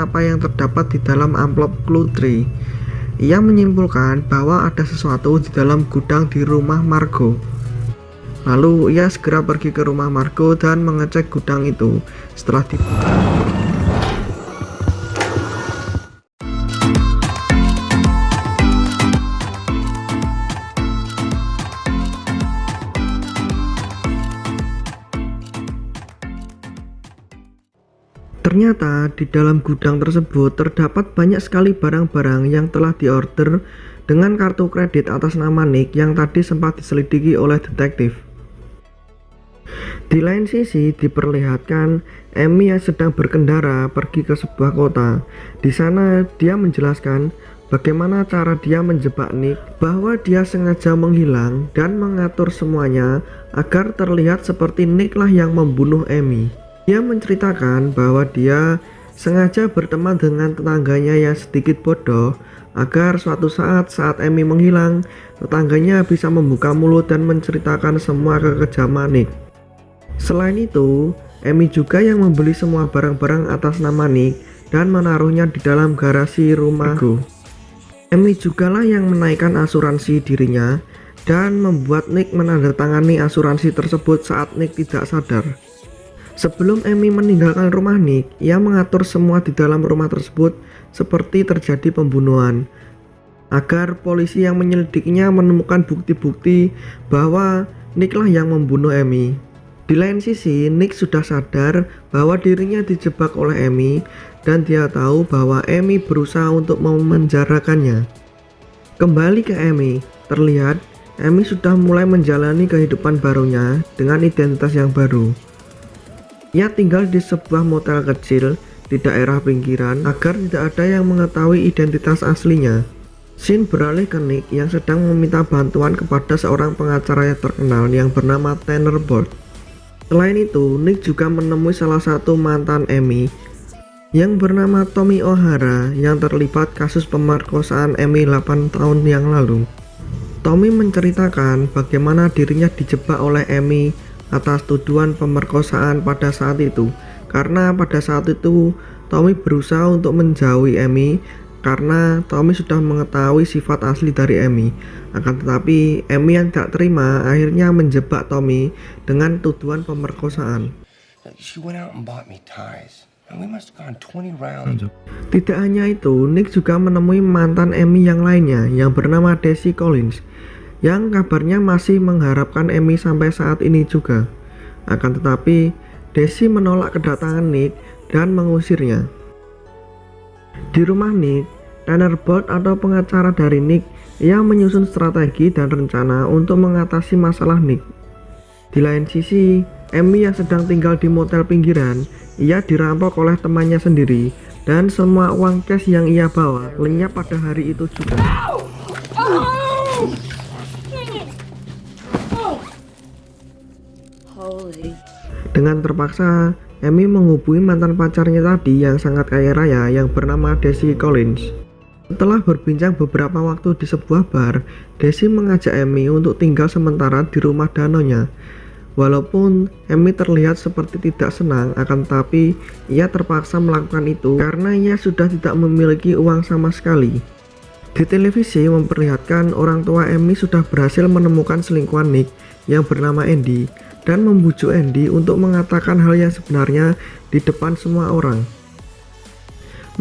apa yang terdapat di dalam amplop clue tree. Ia menyimpulkan bahwa ada sesuatu di dalam gudang di rumah Margo. Lalu ia segera pergi ke rumah Margo dan mengecek gudang itu. Setelah dibuka, ternyata di dalam gudang tersebut terdapat banyak sekali barang-barang yang telah diorder dengan kartu kredit atas nama Nick yang tadi sempat diselidiki oleh detektif. Di lain sisi diperlihatkan Amy yang sedang berkendara pergi ke sebuah kota. Di sana dia menjelaskan bagaimana cara dia menjebak Nick, bahwa dia sengaja menghilang dan mengatur semuanya agar terlihat seperti Nick lah yang membunuh Amy. Dia menceritakan bahwa dia sengaja berteman dengan tetangganya yang sedikit bodoh agar suatu saat Amy menghilang, tetangganya bisa membuka mulut dan menceritakan semua kekejaman Nick. Selain itu, Amy juga yang membeli semua barang-barang atas nama Nick dan menaruhnya di dalam garasi rumah Margo. Amy jugalah yang menaikkan asuransi dirinya dan membuat Nick menandatangani asuransi tersebut saat Nick tidak sadar. Sebelum Amy meninggalkan rumah Nick, ia mengatur semua di dalam rumah tersebut seperti terjadi pembunuhan, agar polisi yang menyelidikinya menemukan bukti-bukti bahwa Nick lah yang membunuh Amy. Di lain sisi, Nick sudah sadar bahwa dirinya dijebak oleh Amy dan dia tahu bahwa Amy berusaha untuk memenjarakannya. Kembali ke Amy, terlihat Amy sudah mulai menjalani kehidupan barunya dengan identitas yang baru. Ia tinggal di sebuah motel kecil di daerah pinggiran agar tidak ada yang mengetahui identitas aslinya. Scene beralih ke Nick yang sedang meminta bantuan kepada seorang pengacara yang terkenal yang bernama Tanner Bolt. Selain itu, Nick juga menemui salah satu mantan Amy yang bernama Tommy O'Hara yang terlibat kasus pemerkosaan Amy 8 tahun yang lalu. Tommy menceritakan bagaimana dirinya dijebak oleh Amy atas tuduhan pemerkosaan pada saat itu, karena pada saat itu Tommy berusaha untuk menjauhi Amy karena Tommy sudah mengetahui sifat asli dari Amy. Akan tetapi Amy yang tak terima akhirnya menjebak Tommy dengan tuduhan pemerkosaan. Tidak hanya itu, Nick juga menemui mantan Amy yang lainnya yang bernama Daisy Collins, yang kabarnya masih mengharapkan Amy sampai saat ini juga. Akan tetapi Daisy menolak kedatangan Nick dan mengusirnya. Di rumah Nick, Tanner Bolt atau pengacara dari Nick yang menyusun strategi dan rencana untuk mengatasi masalah Nick. Di lain sisi, Amy yang sedang tinggal di motel pinggiran, ia dirampok oleh temannya sendiri dan semua uang cash yang ia bawa lenyap pada hari itu juga. Dengan terpaksa, Amy menghubungi mantan pacarnya tadi yang sangat kaya raya yang bernama Daisy Collins. Setelah berbincang beberapa waktu di sebuah bar, Daisy mengajak Amy untuk tinggal sementara di rumah danaunya. Walaupun Amy terlihat seperti tidak senang, akan tetapi ia terpaksa melakukan itu karena ia sudah tidak memiliki uang sama sekali. Di televisi memperlihatkan orang tua Amy sudah berhasil menemukan selingkuhan Nick yang bernama Andy dan membujuk Andy untuk mengatakan hal yang sebenarnya di depan semua orang.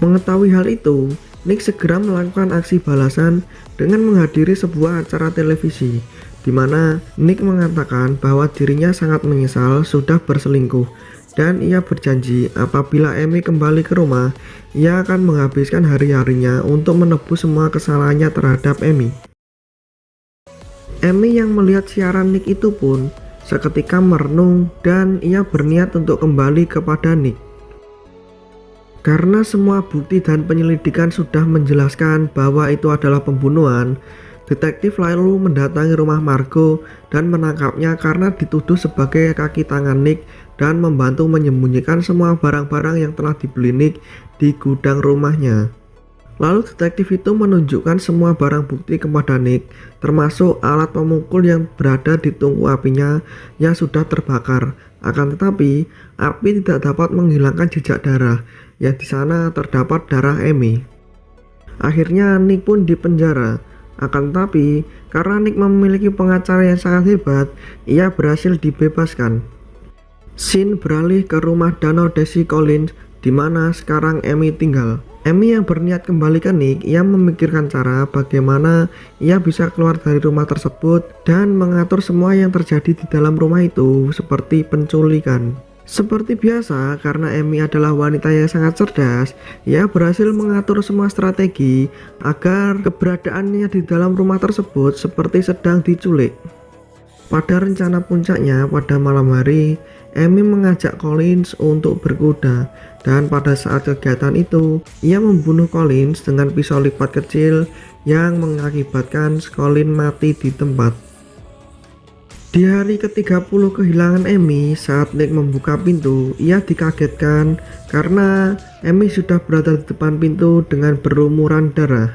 Mengetahui hal itu, Nick segera melakukan aksi balasan dengan menghadiri sebuah acara televisi, di mana Nick mengatakan bahwa dirinya sangat menyesal sudah berselingkuh dan ia berjanji apabila Amy kembali ke rumah, ia akan menghabiskan hari-harinya untuk menebus semua kesalahannya terhadap Amy. Amy yang melihat siaran Nick itu pun seketika merenung dan ia berniat untuk kembali kepada Nick. Karena semua bukti dan penyelidikan sudah menjelaskan bahwa itu adalah pembunuhan, detektif lalu mendatangi rumah Margo dan menangkapnya karena dituduh sebagai kaki tangan Nick dan membantu menyembunyikan semua barang-barang yang telah dibeli Nick di gudang rumahnya. Lalu detektif itu menunjukkan semua barang bukti kepada Nick, termasuk alat pemukul yang berada di tungku apinya yang sudah terbakar. Akan tetapi, api tidak dapat menghilangkan jejak darah yang di sana terdapat darah Amy. Akhirnya Nick pun dipenjara. Akan tetapi, karena Nick memiliki pengacara yang sangat hebat, ia berhasil dibebaskan. Scene beralih ke rumah danau Daisy Collins, di mana sekarang Amy tinggal. Amy yang berniat kembali ke Nick, ia memikirkan cara bagaimana ia bisa keluar dari rumah tersebut dan mengatur semua yang terjadi di dalam rumah itu, seperti penculikan. Seperti biasa, karena Amy adalah wanita yang sangat cerdas, ia berhasil mengatur semua strategi agar keberadaannya di dalam rumah tersebut seperti sedang diculik. Pada rencana puncaknya pada malam hari, Amy mengajak Collins untuk berkuda, dan pada saat kegiatan itu, ia membunuh Collins dengan pisau lipat kecil yang mengakibatkan Collins mati di tempat. Di hari ke-30 kehilangan Amy, saat Nick membuka pintu, ia dikagetkan karena Amy sudah berada di depan pintu dengan berlumuran darah.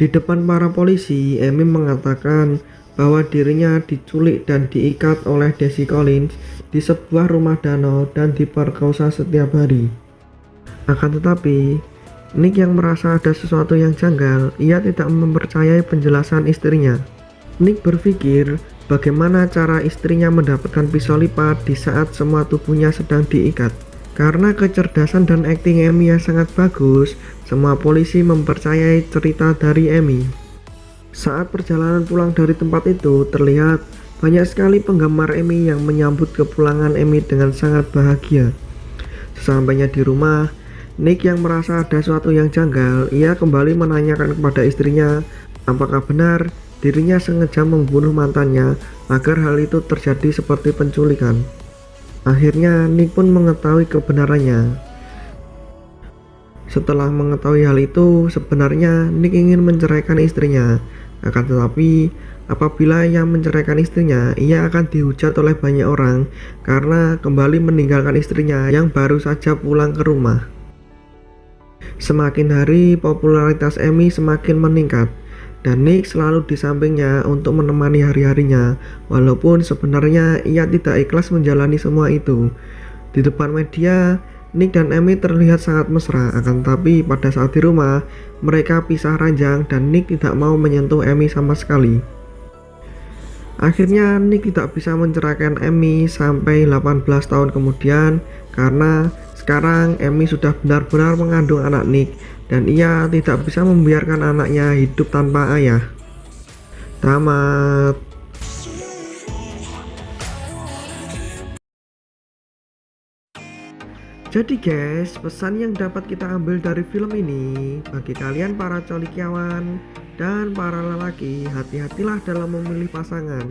Di depan para polisi, Amy mengatakan bahwa dirinya diculik dan diikat oleh Daisy Collins di sebuah rumah danau dan diperkosa setiap hari. Akan tetapi, Nick yang merasa ada sesuatu yang janggal, ia tidak mempercayai penjelasan istrinya. Nick berpikir bagaimana cara istrinya mendapatkan pisau lipat di saat semua tubuhnya sedang diikat. Karena kecerdasan dan akting Amy yang sangat bagus, semua polisi mempercayai cerita dari Amy. Saat perjalanan pulang dari tempat itu, terlihat banyak sekali penggemar Amy yang menyambut kepulangan Amy dengan sangat bahagia. Sesampainya di rumah, Nick yang merasa ada sesuatu yang janggal, ia kembali menanyakan kepada istrinya apakah benar dirinya sengaja membunuh mantannya agar hal itu terjadi seperti penculikan. Akhirnya Nick pun mengetahui kebenarannya. Setelah mengetahui hal itu, sebenarnya Nick ingin menceraikan istrinya. Akan tetapi, apabila ia menceraikan istrinya, ia akan dihujat oleh banyak orang karena kembali meninggalkan istrinya yang baru saja pulang ke rumah. Semakin hari, popularitas Amy semakin meningkat, dan Nick selalu di sampingnya untuk menemani hari-harinya, walaupun sebenarnya ia tidak ikhlas menjalani semua itu. Di depan media, Nick dan Amy terlihat sangat mesra, akan tapi pada saat di rumah, mereka pisah ranjang dan Nick tidak mau menyentuh Amy sama sekali. Akhirnya Nick tidak bisa menceraikan Amy sampai 18 tahun kemudian, karena sekarang Amy sudah benar-benar mengandung anak Nick, dan ia tidak bisa membiarkan anaknya hidup tanpa ayah. Tamat. Jadi guys, pesan yang dapat kita ambil dari film ini, bagi kalian para colikiawan dan para lelaki, hati-hatilah dalam memilih pasangan.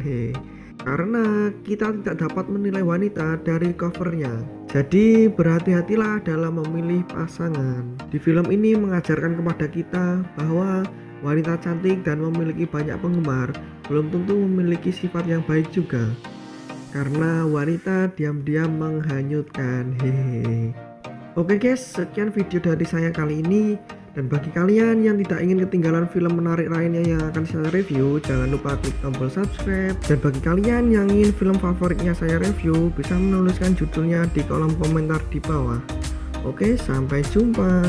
Karena kita tidak dapat menilai wanita dari covernya. Jadi berhati-hatilah dalam memilih pasangan. Di film ini mengajarkan kepada kita bahwa wanita cantik dan memiliki banyak penggemar belum tentu memiliki sifat yang baik juga. Karena wanita diam-diam menghanyutkan. Oke guys, sekian video dari saya kali ini. Dan bagi kalian yang tidak ingin ketinggalan film menarik lainnya yang akan saya review, jangan lupa klik tombol subscribe. Dan bagi kalian yang ingin film favoritnya saya review, bisa menuliskan judulnya di kolom komentar di bawah. Oke, sampai jumpa.